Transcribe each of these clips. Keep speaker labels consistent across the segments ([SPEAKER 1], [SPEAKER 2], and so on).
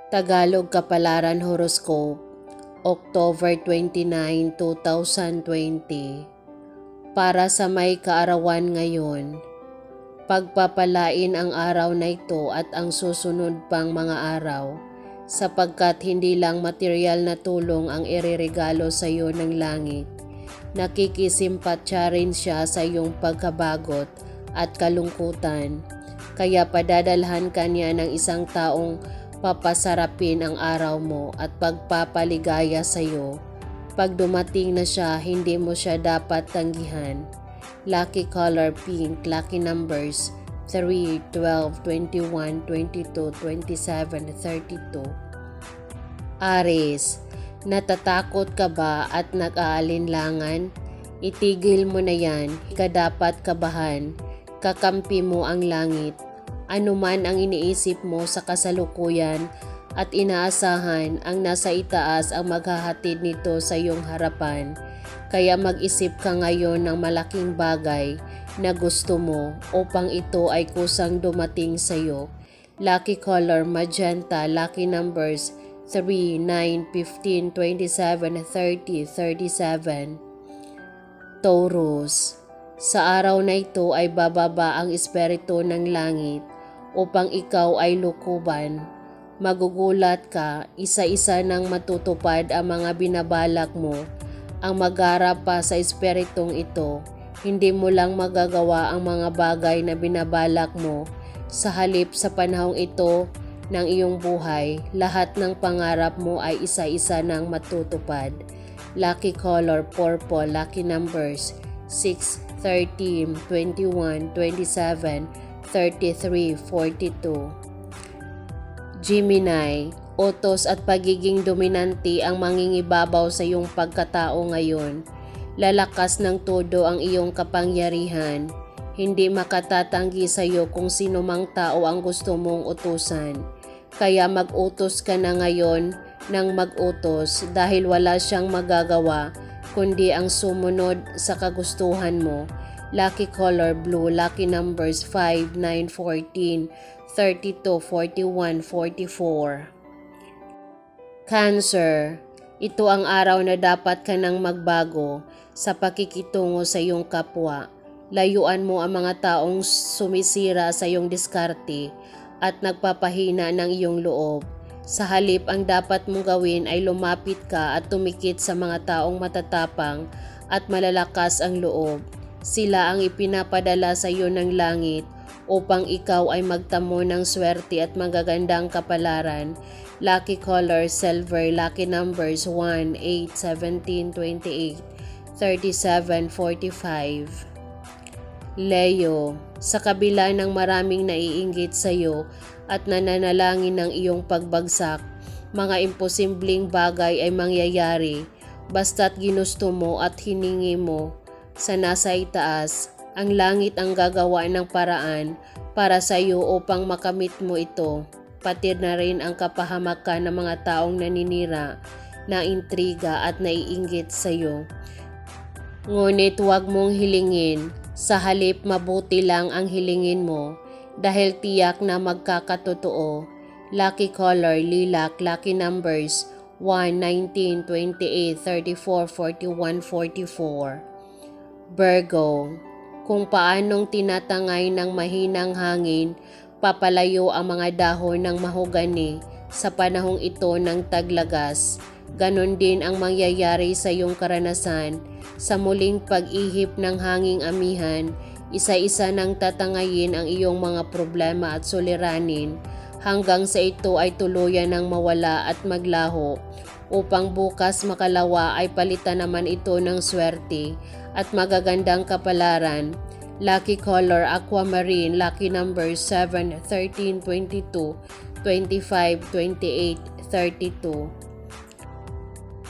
[SPEAKER 1] Tagalog Kapalaran Horoscope, October 29, 2020. Para sa may kaarawan ngayon, pagpapalain ang araw na ito at ang susunod pang mga araw, sapagkat hindi lang material na tulong ang ireregalo sa iyo ng langit. Nakikisimpatya rin siya sa iyong pagkabagot at kalungkutan, kaya padadalhan ka niya ng isang taong papasarapin ang araw mo at pagpapaligaya sa iyo. Pag dumating na siya, hindi mo siya dapat tanggihan. Lucky color pink, lucky numbers 3, 12, 21, 22, 27, 32. Aries, natatakot ka ba at nag-aalinlangan? Itigil mo na yan, ka dapat kabahan, kakampi mo ang langit. Ano man ang iniisip mo sa kasalukuyan at inaasahan, ang nasa itaas ang maghahatid nito sa iyong harapan. Kaya mag-isip ka ngayon ng malaking bagay na gusto mo upang ito ay kusang dumating sa iyo. Lucky color magenta, lucky numbers 3, 9, 15, 27, 30, 37. Taurus, sa araw na ito ay bababa ang espiritu ng langit upang ikaw ay lukuban. Magugulat ka, isa-isa nang matutupad ang mga binabalak mo. Ang magharap pa sa espiritong ito, hindi mo lang magagawa ang mga bagay na binabalak mo. Sa halip sa panahong ito ng iyong buhay, lahat ng pangarap mo ay isa-isa nang matutupad. Lucky color purple, lucky numbers 6, 13, 21, 27, 33, 42. Gemini, utos at pagiging dominante ang mangingibabaw sa iyong pagkatao ngayon. Lalakas ng todo ang iyong kapangyarihan. Hindi makatatanggi sa iyo kung sino mang tao ang gusto mong utusan. Kaya mag-utos ka na ngayon ng mag-utos dahil wala siyang magagawa kundi ang sumunod sa kagustuhan mo. Lucky color blue, lucky numbers 5, 9, 14, 32, 41, 44. Cancer, ito ang araw na dapat ka nang magbago sa pakikitungo sa iyong kapwa. Layuan mo ang mga taong sumisira sa iyong diskarte at nagpapahina ng iyong loob. Sa halip, ang dapat mong gawin ay lumapit ka at tumikit sa mga taong matatapang at malalakas ang loob. Sila ang ipinapadala sa iyo ng langit upang ikaw ay magtamo ng swerte at magagandang kapalaran. Lucky color silver, lucky numbers 1, 8, 17, 28, 37, 45. Leo, sa kabila ng maraming naiinggit sa iyo at nananalangin ng iyong pagbagsak, mga imposibleng bagay ay mangyayari basta't ginusto mo at hiningi mo sa nasa itaas. Ang langit ang gagawa ng paraan para sa iyo upang makamit mo ito, pati na rin ang kapahamakan ng mga taong naninira, na intriga at naiinggit sa iyo. Ngunit huwag mong hilingin, sa halip mabuti lang ang hilingin mo dahil tiyak na magkakatotoo. Lucky color lilac, lucky numbers 1, 19, 28, 34, 41, 44. Virgo, kung paanong tinatangay ng mahinang hangin, papalayo ang mga dahon ng mahogani sa panahong ito ng taglagas. Ganon din ang mangyayari sa iyong karanasan. Sa muling pag-ihip ng hanging amihan, isa-isa nang tatangayin ang iyong mga problema at suliranin hanggang sa ito ay tuluyan ng mawala at maglaho, upang bukas makalawa ay palitan naman ito ng swerte at magagandang kapalaran. Lucky color aquamarine, lucky numbers 7, 13, 22, 25, 28, 32.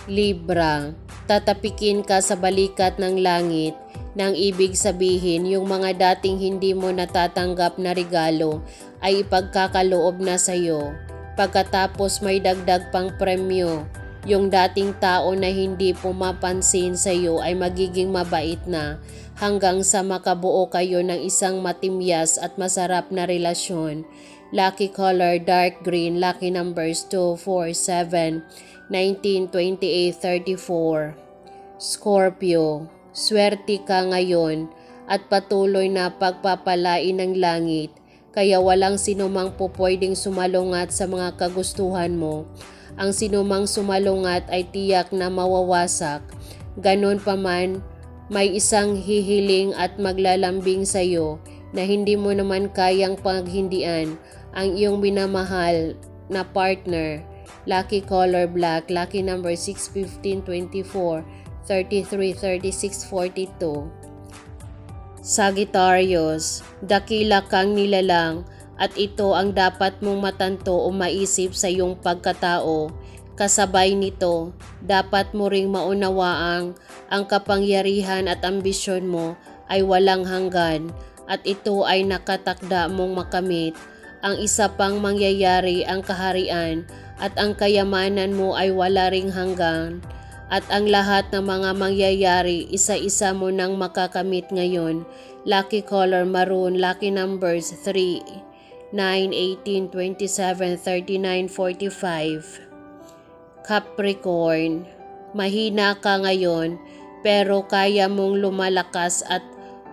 [SPEAKER 1] Libra, tatapikin ka sa balikat ng langit nang ibig sabihin yung mga dating hindi mo natatanggap na regalo ay ipagkakaloob na sa iyo. Pagkatapos may dagdag pang premyo. Yung dating tao na hindi pumapansin sa iyo ay magiging mabait na hanggang sa makabuo kayo ng isang matimyas at masarap na relasyon. Lucky color dark green. Lucky numbers 2, 4, 7, 19, 28, 34. Scorpio, swerte ka ngayon at patuloy na pagpapalain ng langit, kaya walang sinumang pupwedeng sumalungat sa mga kagustuhan mo. Ang sinumang sumalungat ay tiyak na mawawasak. Ganon pa man, may isang hihiling at maglalambing sa iyo na hindi mo naman kayang paghindian ang iyong minamahal na partner. Lucky color black. Lucky number 6, 15, 24, 33, 36, 42. Sagittarius, dakila kang nilalang at ito ang dapat mong matanto o maisip sa iyong pagkatao. Kasabay nito, dapat mo ring maunawaang ang kapangyarihan at ambisyon mo ay walang hanggan at ito ay nakatakda mong makamit. Ang isa pang mangyayari ang kaharian at ang kayamanan mo ay wala ring hanggan. At ang lahat ng mga mangyayari, isa-isa mo nang makakamit ngayon. Lucky color maroon. Lucky numbers 3, 9, 18, 27, 39, 45. Capricorn, mahina ka ngayon pero kaya mong lumalakas at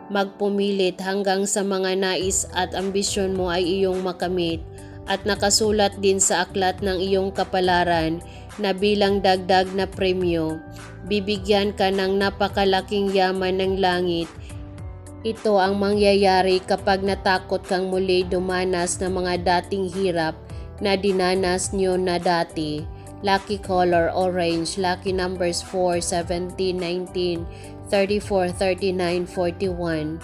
[SPEAKER 1] magpumilit hanggang sa mga nais at ambisyon mo ay iyong makamit at nakasulat din sa aklat ng iyong kapalaran na bilang dagdag na premyo, bibigyan ka ng napakalaking yaman ng langit. Ito ang mangyayari kapag natakot kang muli dumanas ng mga dating hirap na dinanas niyo na dati. Lucky color orange. Lucky numbers 4, 17, 19, 34, 39, 41.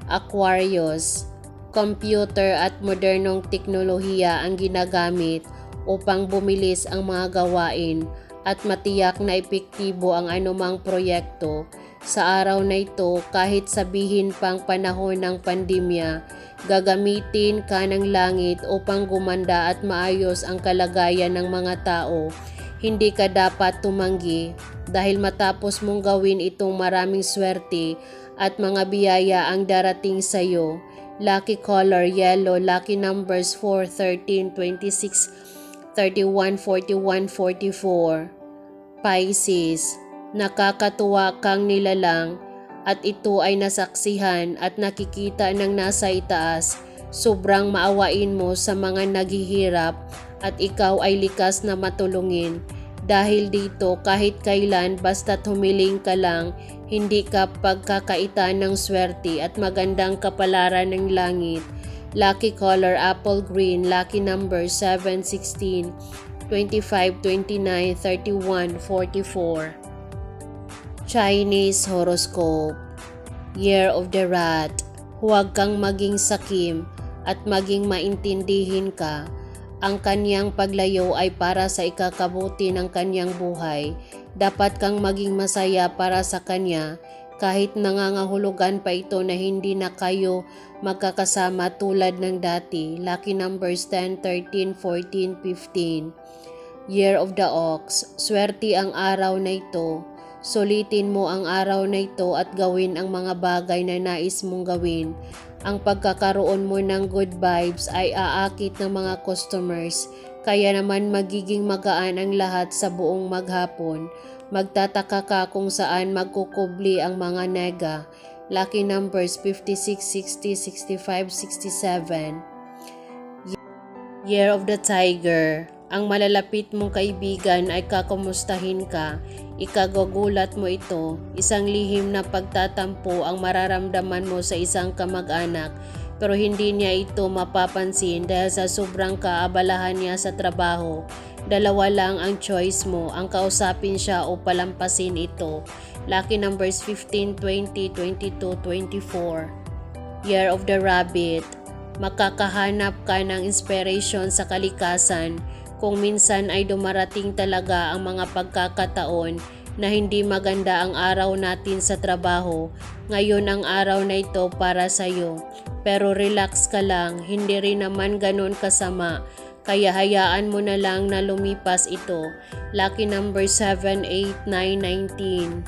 [SPEAKER 1] Aquarius, computer at modernong teknolohiya ang ginagamit upang bumilis ang mga gawain at matiyak na epektibo ang anumang proyekto. Sa araw na ito, kahit sabihin pang panahon ng pandemya, gagamitin ka ng langit upang gumanda at maayos ang kalagayan ng mga tao. Hindi ka dapat tumanggi dahil matapos mong gawin itong maraming swerte at mga biyaya ang darating sa iyo. Lucky color yellow. Lucky numbers 4, 13, 26, 31, 41, 44. Pisces, nakakatuwa kang nilalang at ito ay nasaksihan at nakikita ng nasa itaas. Sobrang maawain mo sa mga naghihirap at ikaw ay likas na matulungin. Dahil dito kahit kailan basta't humiling ka lang, hindi ka pagkakaitan ng swerte at magandang kapalaran ng langit. Lucky color apple green. Lucky number 7, 16, 25, 29, 31, 44. Chinese horoscope. Year of the Rat. Huwag kang maging sakim at maging maintindihin ka. Ang kanyang paglayo ay para sa ikakabuti ng kanyang buhay. Dapat kang maging masaya para sa kanya kahit nangangahulugan pa ito na hindi na kayo magkakasama tulad ng dati. Lucky numbers 10, 13, 14, 15. Year of the Ox. Swerte ang araw na ito. Sulitin mo ang araw na ito at gawin ang mga bagay na nais mong gawin. Ang pagkakaroon mo ng good vibes ay aakit ng mga customers, kaya naman magiging magaan ang lahat sa buong maghapon. Magtataka ka kung saan magkukubli ang mga nega. Lucky numbers 56, 60, 65, 67. Year of the Tiger. Ang malalapit mong kaibigan ay kakumustahin ka. Ikagagulat mo ito. Isang lihim na pagtatampo ang mararamdaman mo sa isang kamag-anak, pero hindi niya ito mapapansin dahil sa sobrang kaabalahan niya sa trabaho. Dalawa lang ang choice mo, ang kausapin siya o palampasin ito. Lucky numbers 15, 20, 22, 24. Year of the Rabbit. Makakahanap ka ng inspiration sa kalikasan. Kung minsan ay dumarating talaga ang mga pagkakataon na hindi maganda ang araw natin sa trabaho, ngayon ang araw na ito para sa iyo. Pero relax ka lang, hindi rin naman ganon kasama, kaya hayaan mo na lang na lumipas ito. Lucky number 7, 8, 9, 19.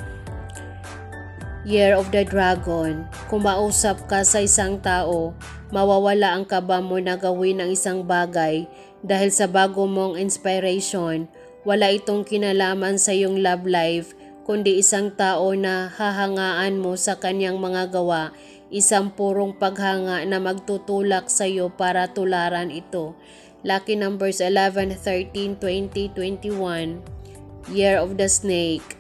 [SPEAKER 1] Year of the Dragon. Kung mausap ka sa isang tao, mawawala ang kaba mo na gawin ang isang bagay dahil sa bago mong inspiration. Wala itong kinalaman sa iyong love life, kundi isang tao na hahangaan mo sa kanyang mga gawa, isang purong paghanga na magtutulak sa iyo para tularan ito. Lucky numbers 11, 13, 20, 21. Year of the Snake.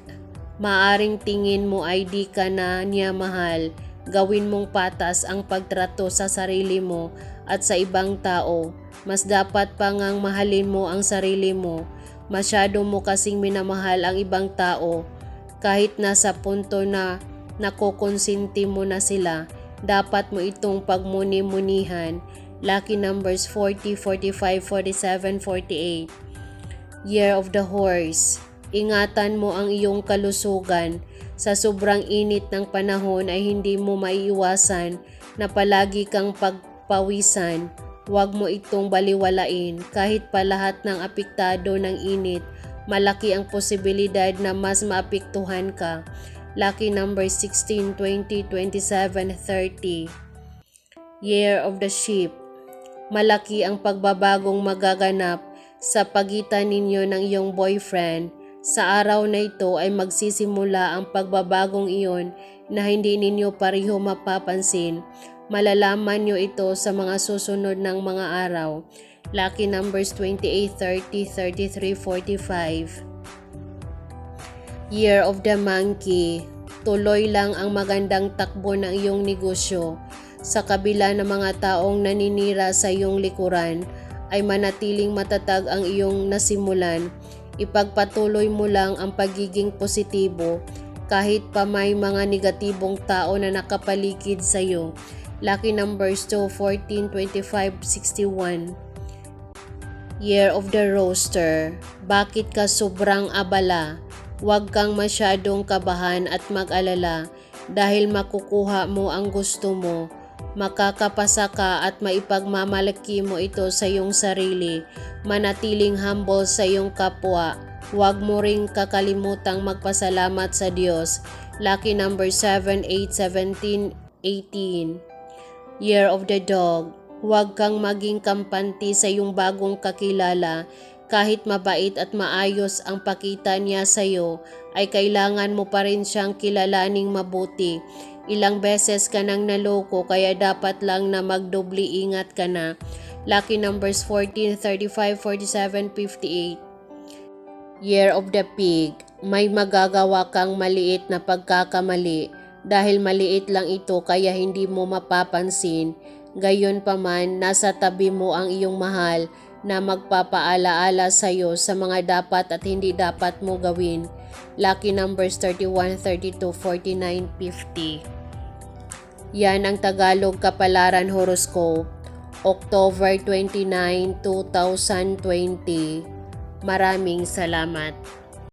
[SPEAKER 1] Maaring tingin mo ay di ka na niya mahal, gawin mong patas ang pagtrato sa sarili mo at sa ibang tao. Mas dapat pa ngang mahalin mo ang sarili mo. Masyado mo kasing minamahal ang ibang tao. Kahit nasa punto na nakokonsinti mo na sila, dapat mo itong pagmuni-munihan. Lucky numbers 40, 45, 47, 48. Year of the Horse. Ingatan mo ang iyong kalusugan. Sa sobrang init ng panahon ay hindi mo maiiwasan na palagi kang pagpawisan. Huwag mo itong baliwalain. Kahit pa lahat ng apektado ng init, malaki ang posibilidad na mas maapektuhan ka. Lucky number 16, 20, 27, 30. Year of the Sheep. Malaki ang pagbabagong magaganap sa pagitan ninyo ng iyong boyfriend. Sa araw na ito ay magsisimula ang pagbabagong iyon na hindi ninyo pareho mapapansin. Malalaman nyo ito sa mga susunod ng mga araw. Lucky numbers 28, 30, 33, 45. Year of the Monkey. Tuloy lang ang magandang takbo ng iyong negosyo. Sa kabila ng mga taong naninira sa iyong likuran, ay manatiling matatag ang iyong nasimulan. Ipagpatuloy mo lang ang pagiging positibo kahit pa may mga negatibong tao na nakapaligid sa iyo. Lucky numbers 2, 14, 25, 61. Year of the Rooster. Bakit ka sobrang abala? Huwag kang masyadong kabahan at mag-alala dahil makukuha mo ang gusto mo. Makakapasa ka at maipagmamalaki mo ito sa iyong sarili. Manatiling humble sa iyong kapwa. Huwag mo ring kakalimutang magpasalamat sa Diyos. Lucky number 7, 8, 17, 18. Year of the Dog. Huwag kang maging kampante sa iyong bagong kakilala. Kahit mabait at maayos ang pakita niya sa iyo, ay kailangan mo pa rin siyang kilalaning mabuti. Ilang beses ka nang naloko kaya dapat lang na magdobli ingat ka na. Lucky numbers 14, 35, 47, 58. Year of the Pig. May magagawa kang maliit na pagkakamali. Dahil maliit lang ito kaya hindi mo mapapansin. Gayunpaman, nasa tabi mo ang iyong mahal na magpapaalaala sa iyo sa mga dapat at hindi dapat mo gawin. Lucky numbers 31, 32, 49, 50. Yan ang Tagalog Kapalaran Horoscope, October 29, 2020. Maraming salamat.